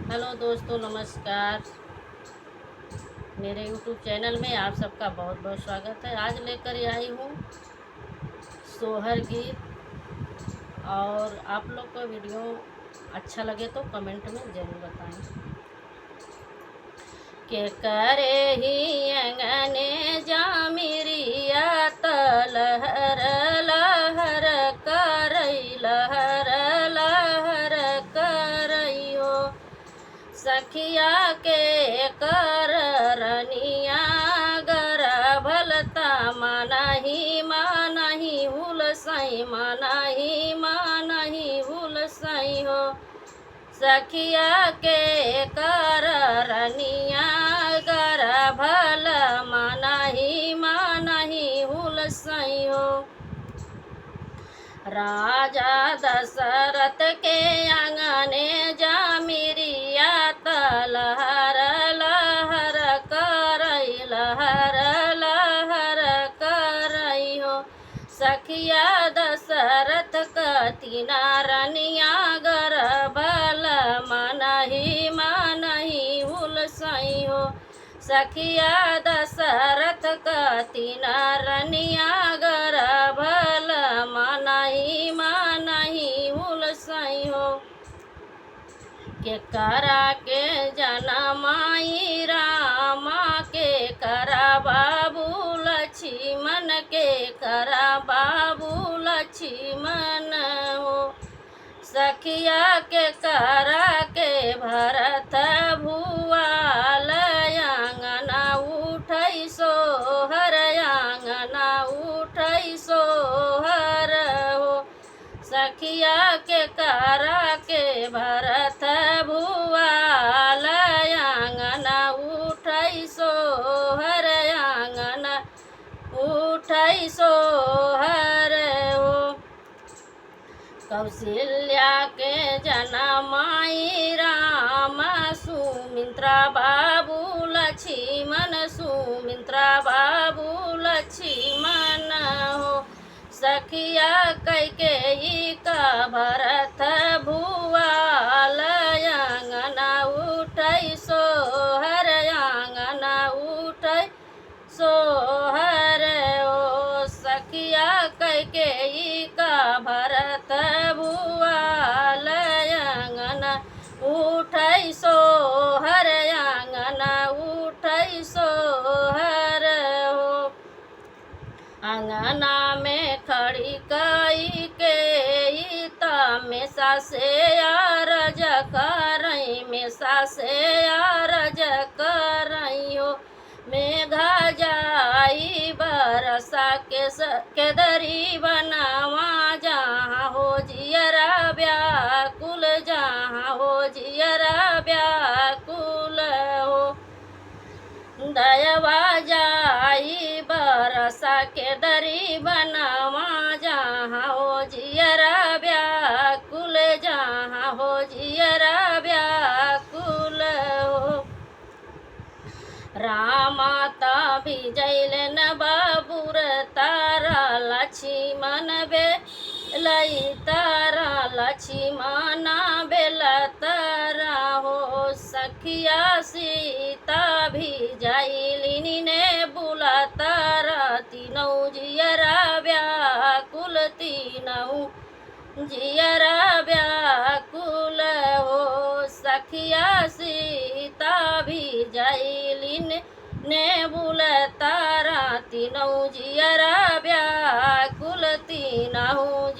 Hello दोस्तों, नमस्कार। मेरे यूट्यूब चैनल में आप सबका बहुत बहुत स्वागत है। आज लेकर आई हूँ सोहर गीत। और आप लोग को वीडियो अच्छा लगे तो कमेंट में ज़रूर बताएं। के करे ही अंगने जामिरिया लहर लहर करई लहर लहर करई हो सखिया के कर रनिया गर भलता मानही हुल सई मानही हुल सई हो सखिया के कर रनिया गर भल मानही हुल सई हो राजा दशरथ के आंगने जामिरिया लहर लहर करई लहर लहर करई हो सखिया दशरथ कतिना रनिया गर भल मानही हुल सई हो सखिया दशरथ कतिना रनिया गर भल मानही हुल सई हो के करा के जनमाई रामा के करा बाबू लक्ष्मण के करा बाबू लक्ष्मण हो सखिया के करा के भरत भुआल आंगना उठई सोहर आंगना उठई सोहर हो सखिया के करा के भरत भुआल आंगना उठई सोहर आंगना उठई सोहर हो कौशल्या के जनमाई राम सुमित्रा बाबू लक्ष्मण सुमित्रा बाबू लक्ष्मण हो सखिया कैकेयी का भरत भुआल आंगना उठई सोहर आंगना उठई सोहर ओ सखिया कैकेयी का भरत भुआल आंगना उठई सोहर आंगना उठई सोहर हो अंगना में खड़ी कई के मेसा से आरज करई मेसा से आरज करई हो मेघा जाई बरसा के दरी बनावा जहाँ हो जियरा व्याकुल जहाँ हो जियरा व्याकुल हो दयवा जाई बरसा के दरी बनावा जहाँ हो जियरा व्याकुल जहाँ हो जियरा व्याकुल हो रामाता भिजैलन बाबुर तारा लक्ष्मण बेलई तारा लक्ष्मण बेल तारा हो सखिया सीता भिजैलिनी ने बुला तारा तीनों जियरा व्याकुल तीनों जियरा व्याकुल हो सखिया सीता भिजैलिन ने बुल तारा तीनों जियरा व्याकुल तीनों